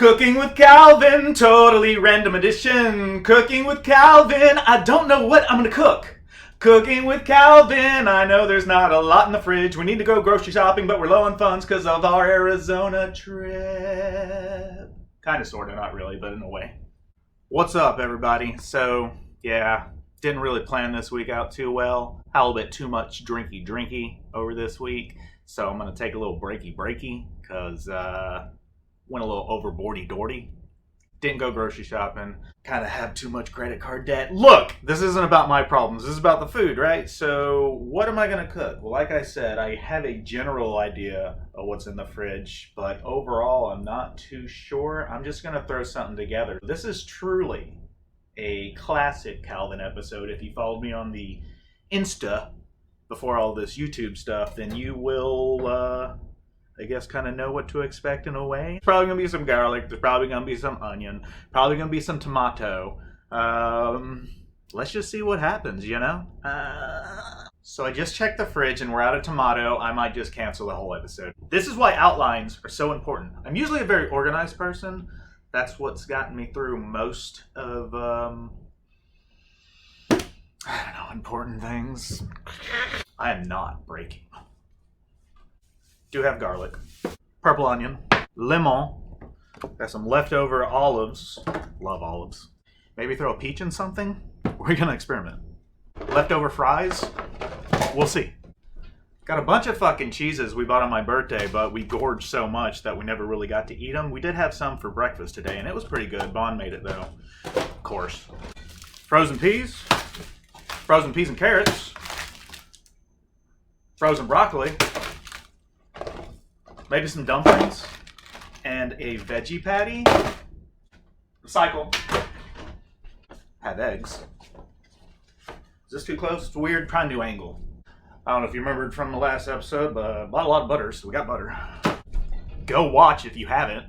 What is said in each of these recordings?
Cooking with Calvin, totally random edition. Cooking with Calvin, I don't know what I'm gonna cook. Cooking with Calvin, I know there's not a lot in the fridge. We need to go grocery shopping, but we're low on funds because of our Arizona trip. Kinda, sorta, not really, but in a way. What's up, everybody? So, yeah, didn't really plan this week out too well. Had a little bit too much drinky over this week. So I'm gonna take a little breaky, because went a little overboardy. Didn't go grocery shopping. Kind of have too much credit card debt. Look, this isn't about my problems. This is about the food, right? So what am I going to cook? Well, like I said, I have a general idea of what's in the fridge, but overall, I'm not too sure. I'm just going to throw something together. This is truly a classic Calvin episode. If you followed me on the Insta before all this YouTube stuff, then you will... I guess kind of know what to expect in a way. There's probably going to be some garlic. There's probably going to be some onion. Probably going to be some tomato. Let's just see what happens, you know? So I just checked the fridge and we're out of tomato. I might just cancel the whole episode. This is why outlines are so important. I'm usually a very organized person. That's what's gotten me through most of, I don't know, important things. I am not breaking. Do have garlic, purple onion, lemon, got some leftover olives, love olives, maybe throw a peach in something, we're gonna experiment. Leftover fries, we'll see. Got a bunch of fucking cheeses we bought on my birthday, but we gorged so much that we never really got to eat them. We did have some for breakfast today, and it was pretty good. Bon made it though, of course. Frozen peas and carrots, frozen broccoli, maybe some dumplings, and a veggie patty. Recycle. Have eggs. Is this too close? It's weird. Trying to angle. I don't know if you remembered from the last episode, but bought a lot of butter, so we got butter. Go watch if you haven't.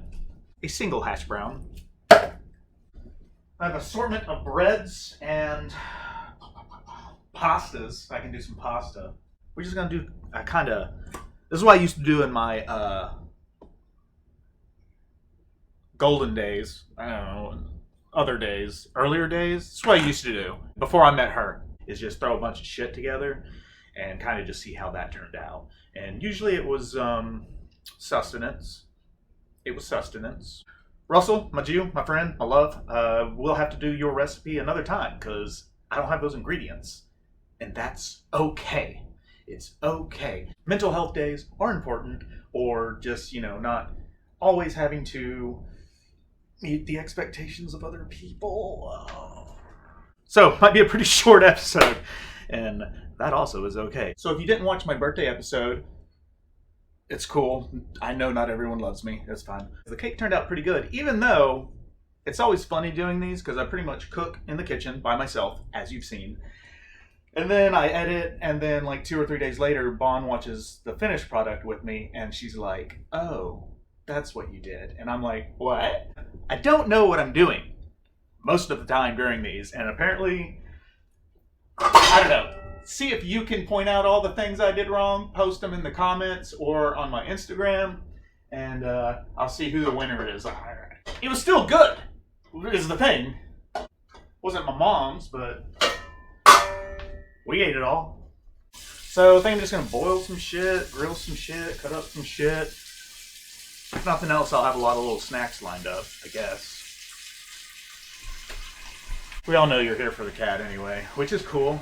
A single hash brown. I have an assortment of breads and pastas. I can do some pasta. We're just gonna do a kind of... This is what I used to do in my golden days. I don't know, other days, earlier days. This is what I used to do before I met her, is just throw a bunch of shit together and kind of just see how that turned out. And usually it was sustenance. It was sustenance. Russell, my Jew, my friend, my love, we'll have to do your recipe another time because I don't have those ingredients. And that's okay. It's okay. Mental health days are important, or just, you know, not always having to meet the expectations of other people. So, might be a pretty short episode, and that also is okay. So if you didn't watch my birthday episode, it's cool. I know not everyone loves me. It's fine. The cake turned out pretty good, even though it's always funny doing these because I pretty much cook in the kitchen by myself, as you've seen. And then I edit, and then like 2 or 3 days later, Bon watches the finished product with me, and she's like, oh, that's what you did. And I'm like, what? I don't know what I'm doing most of the time during these, and apparently, I don't know. See if you can point out all the things I did wrong, post them in the comments or on my Instagram, and I'll see who the winner is. It was still good, is the thing. Wasn't my mom's, but... we ate it all. So I think I'm just gonna boil some shit, grill some shit, cut up some shit. If nothing else, I'll have a lot of little snacks lined up, I guess. We all know you're here for the cat anyway, which is cool.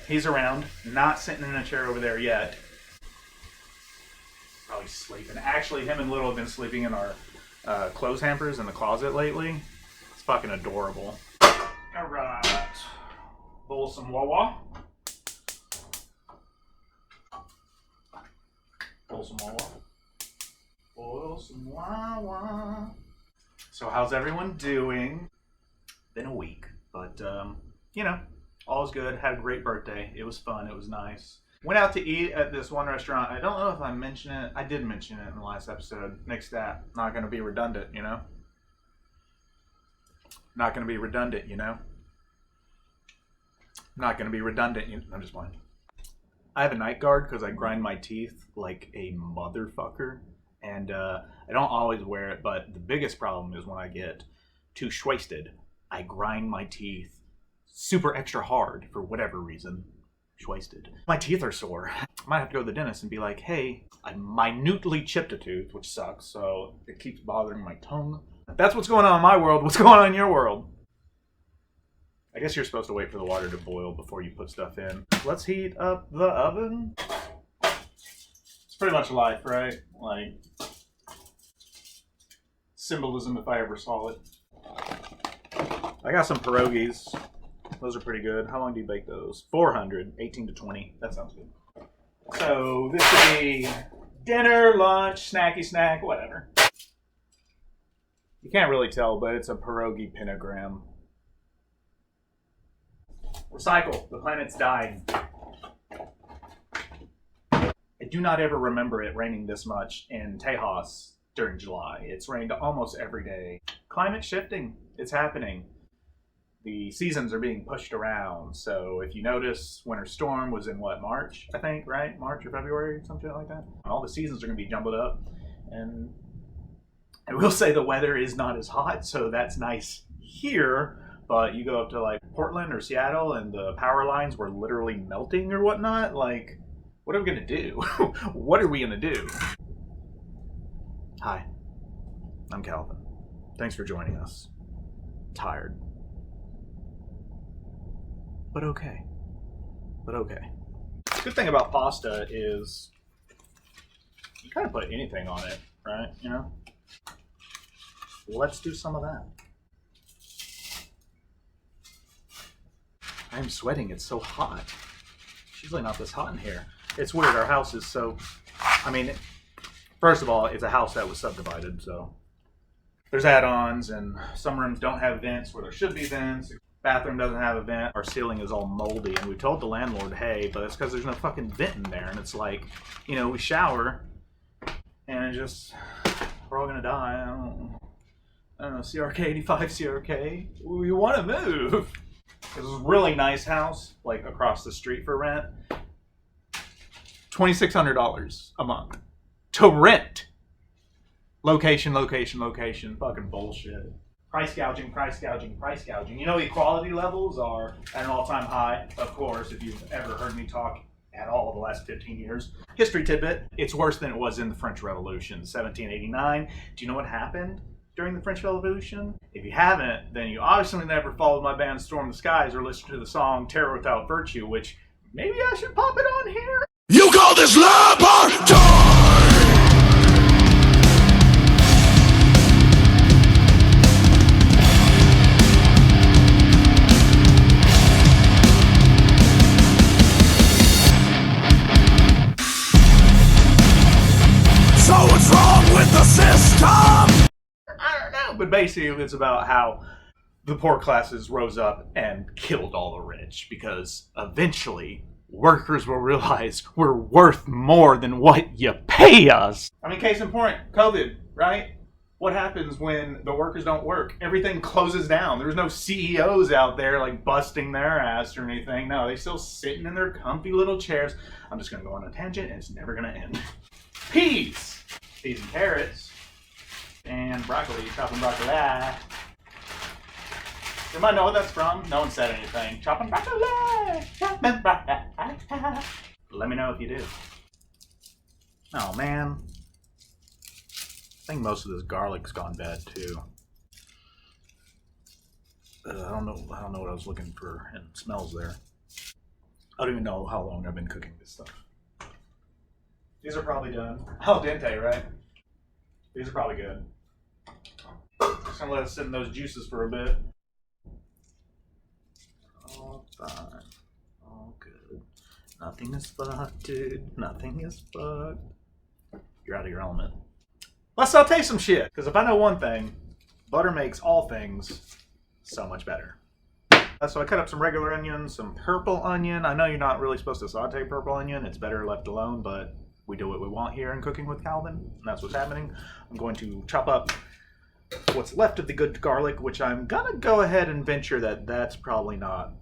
He's around, not sitting in a chair over there yet. Probably sleeping. Actually, him and Little have been sleeping in our clothes hampers in the closet lately. It's fucking adorable. All right. Boil some Wawa. Boil some Wawa. Boil some Wawa. So how's everyone doing? Been a week, but you know, all's good. Had a great birthday. It was fun. It was nice. Went out to eat at this one restaurant. I don't know if I mentioned it. I did mention it in the last episode. Nix that. Not going to be redundant, you know? Not going to be redundant, you know? Not going to be redundant. I'm just playing. I have a night guard because I grind my teeth like a motherfucker. And I don't always wear it, but the biggest problem is when I get too shwasted, I grind my teeth super extra hard for whatever reason. Shwasted. My teeth are sore. I might have to go to the dentist and be like, hey, I minutely chipped a tooth, which sucks, so it keeps bothering my tongue. That's what's going on in my world. What's going on in your world? I guess you're supposed to wait for the water to boil before you put stuff in. Let's heat up the oven. It's pretty much life, right? Like, symbolism if I ever saw it. I got some pierogies. Those are pretty good. How long do you bake those? 400, 18 to 20. That sounds good. So this could be dinner, lunch, snacky snack, whatever. You can't really tell, but it's a pierogi pentagram. Recycle. The planet's dying. I do not ever remember it raining this much in Tejas during July. It's rained almost every day. Climate shifting. It's happening. The seasons are being pushed around. So if you notice, winter storm was in what, March, I think, right? March or February, something like that. All the seasons are going to be jumbled up. And I will say the weather is not as hot, so that's nice here. But you go up to like Portland or Seattle and the power lines were literally melting or whatnot. Like, what are we going to do? What are we going to do? Hi, I'm Calvin. Thanks for joining us. Tired. But okay. But okay. The good thing about pasta is you kind of put anything on it, right? You know? Let's do some of that. I'm sweating. It's so hot. It's usually not this hot in here. It's weird. Our house is so... I mean, first of all, it's a house that was subdivided, so... There's add-ons, and some rooms don't have vents where there should be vents. Bathroom doesn't have a vent. Our ceiling is all moldy, and we told the landlord, hey, but it's because there's no fucking vent in there. And it's like, you know, we shower, and it just... We're all gonna die. I don't know, CRK 85, CRK. We want to move. This is a really nice house, like across the street for rent. $2,600 a month to rent. Location, location, location. Fucking bullshit. Price gouging, price gouging, price gouging. You know, equality levels are at an all-time high, of course, if you've ever heard me talk at all the last 15 years. History tidbit, it's worse than it was in the French Revolution, 1789. Do you know what happened during the French Revolution? If you haven't, then you obviously never followed my band Storm the Skies or listened to the song Terror Without Virtue, which maybe I should pop it on here. You call this laboratory? So what's wrong with the system? I don't know, but basically it's about how the poor classes rose up and killed all the rich because eventually workers will realize we're worth more than what you pay us. I mean, case in point, COVID, right? What happens when the workers don't work? Everything closes down. There's no CEOs out there like busting their ass or anything. No, they're still sitting in their comfy little chairs. I'm just gonna go on a tangent and it's never gonna end. Peas and carrots and broccoli, chopping broccoli. Anybody know what that's from? No one said anything. Chopping broccoli, chopping broccoli. Let me know if you do. Oh man, I think most of this garlic's gone bad too. I don't know what I was looking for, and it smells there. I don't even know how long I've been cooking this stuff. These are probably done. Al dente, right? These are probably good. Just gonna let it sit in those juices for a bit. All fine. All good. Nothing is fucked, dude. Nothing is fucked. You're out of your element. Let's saute some shit. Because if I know one thing, butter makes all things so much better. So I cut up some regular onions, some purple onion. I know you're not really supposed to saute purple onion. It's better left alone, but we do what we want here in Cooking with Calvin, and that's what's happening. I'm going to chop up what's left of the good garlic, which I'm gonna go ahead and venture that that's probably not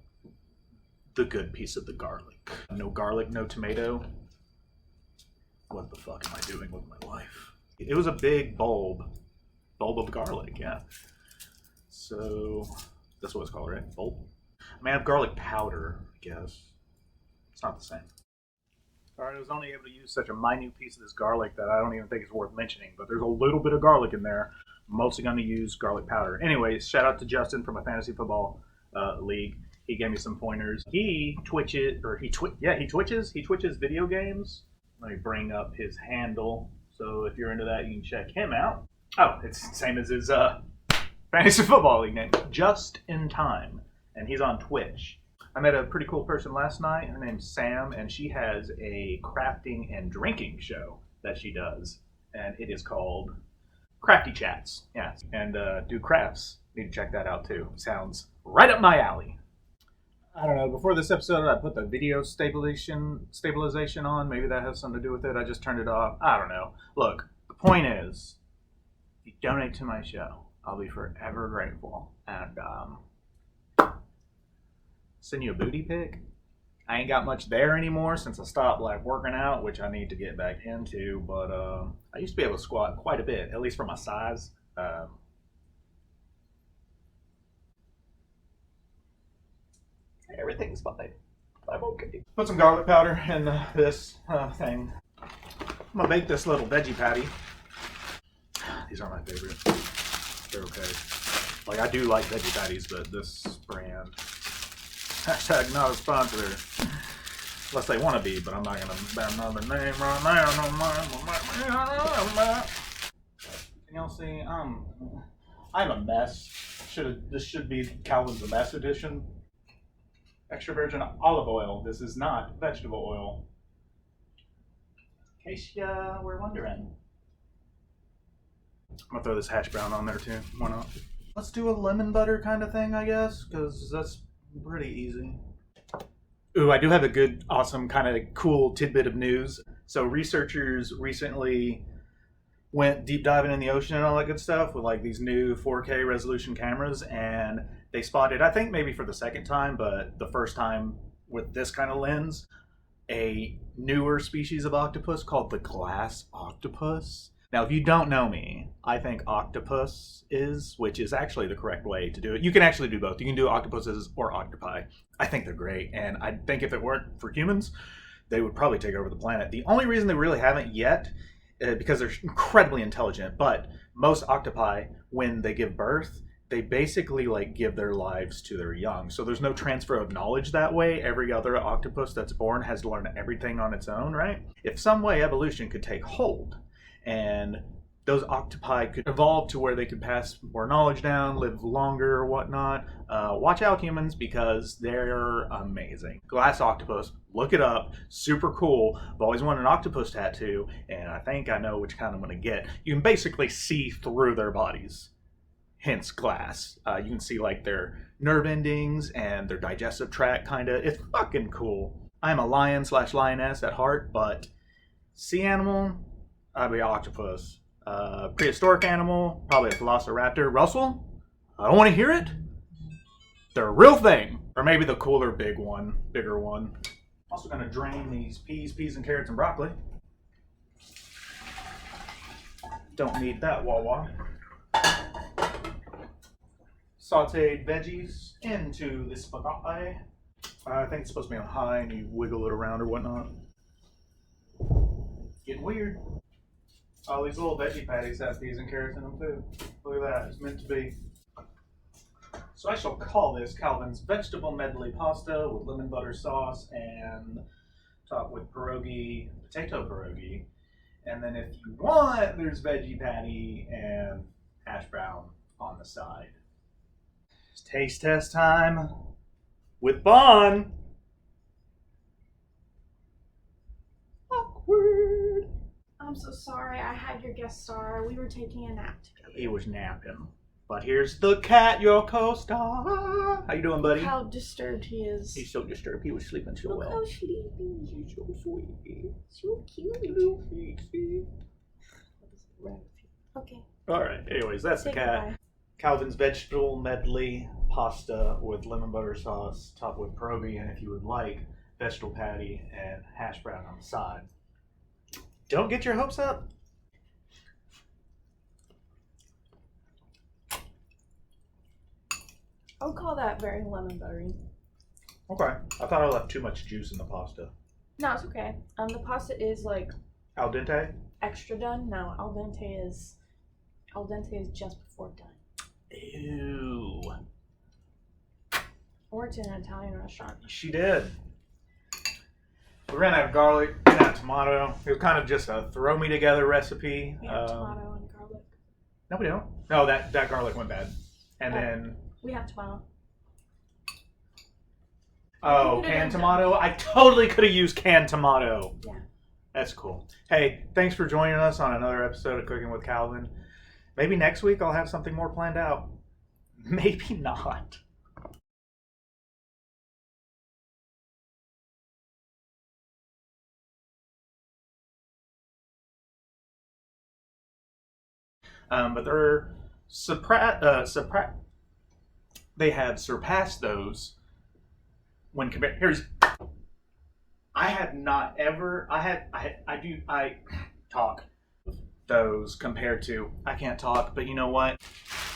the good piece of the garlic. No garlic, no tomato. What the fuck am I doing with my life? It was a big bulb of garlic, yeah. So that's what it's called, right? Bulb. I mean, I have garlic powder, I guess. It's not the same. All right, I was only able to use such a minute piece of this garlic that I don't even think it's worth mentioning, but there's a little bit of garlic in there. I'm mostly going to use garlic powder. Anyways, shout out to Justin from my fantasy football league. He gave me some pointers. He twitches video games. Let me bring up his handle. So if you're into that, you can check him out. Oh, it's the same as his fantasy football league name, JustNtime, and he's on Twitch. I met a pretty cool person last night. Her name's Sam, and she has a crafting and drinking show that she does, and it is called Crafty Chats. Yeah, and do crafts. Need to check that out too. Sounds right up my alley. I don't know. Before this episode, I put the video stabilization on. Maybe that has something to do with it. I just turned it off. I don't know. Look, the point is, if you donate to my show, I'll be forever grateful. And send you a booty pic. I ain't got much there anymore since I stopped working out, which I need to get back into. But I used to be able to squat quite a bit, at least for my size. Everything's fine. I'm okay. Put some garlic powder in this thing. I'm gonna bake this little veggie patty. These are my favorite. They're okay. I do like veggie patties, but this brand. Hashtag not a sponsor. Unless they want to be, but I'm not gonna bet another name right now. Can y'all see? I'm a mess. This should be Calvin's a Mess edition. Extra virgin olive oil. This is not vegetable oil. In case you were wondering. I'm gonna throw this Hashbrown on there too. Why not? Let's do a lemon butter kind of thing, I guess, because that's pretty easy. Ooh, I do have a good, awesome, kind of cool tidbit of news. So researchers recently went deep diving in the ocean and all that good stuff with these new 4K resolution cameras, and they spotted, I think maybe for the second time, but the first time with this kind of lens, a newer species of octopus called the glass octopus. Now, if you don't know me, I think octopus which is actually the correct way to do it. You can actually do both. You can do octopuses or octopi. I think they're great, and I think if it weren't for humans, they would probably take over the planet. The only reason they really haven't yet, because they're incredibly intelligent, but most octopi, when they give birth, they basically give their lives to their young. So there's no transfer of knowledge that way. Every other octopus that's born has to learn everything on its own, right? If some way evolution could take hold and those octopi could evolve to where they could pass more knowledge down, live longer or whatnot, watch out, humans, because they're amazing. Glass octopus, look it up, super cool. I've always wanted an octopus tattoo, and I think I know which kind I'm gonna get. You can basically see through their bodies. Hence glass. You can see their nerve endings and their digestive tract kinda. It's fucking cool. I'm a lion/lioness at heart, but sea animal, I'd be an octopus. Prehistoric animal, probably a velociraptor. Russell, I don't want to hear it. They're a real thing. Or maybe the cooler bigger one. Also gonna drain these peas and carrots and broccoli. Don't need that Wawa. Sauteed veggies into this spaghetti. I think it's supposed to be on high and you wiggle it around or whatnot. Getting weird. Oh, these little veggie patties have peas and carrots in them too. Look at that, it's meant to be. So I shall call this Calvin's vegetable medley pasta with lemon butter sauce and topped with pierogi, potato pierogi. And then if you want, there's veggie patty and hash brown on the side. It's taste test time with Bon. Awkward. I'm so sorry. I had your guest star. We were taking a nap together. He was napping. But here's the cat, your co-star. How you doing, buddy? How disturbed he is. He's so disturbed. He was sleeping so Look well. how sleepy. He's so sweet. So cute. Little Pixie. Okay. All right. Anyways, that's Say the cat. goodbye. Calvin's vegetable medley pasta with lemon butter sauce, topped with pierogi, and if you would like, vegetable patty and hash brown on the side. Don't get your hopes up. I would call that very lemon buttery. Okay. I thought I left too much juice in the pasta. No, it's okay. The pasta is like Al dente? extra done. No, al dente is just before done. Ew. I worked in an Italian restaurant. She did. We ran out of garlic, ran out of tomato. It was kind of just a throw me together recipe. We have tomato and garlic. No, we don't. No, that garlic went bad. And then... We have tomato. Oh, canned tomato? I totally could have used canned tomato. Yeah. That's cool. Hey, thanks for joining us on another episode of Cooking with Calvin. Maybe next week I'll have something more planned out. Maybe not. But they're they have surpassed those when compared. I have not ever. I talk those compared to. I can't talk, but you know what?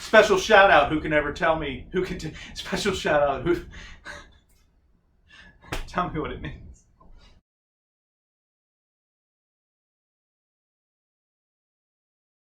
Special shout out. Who can ever tell me? Special shout out. Who? Tell me what it means.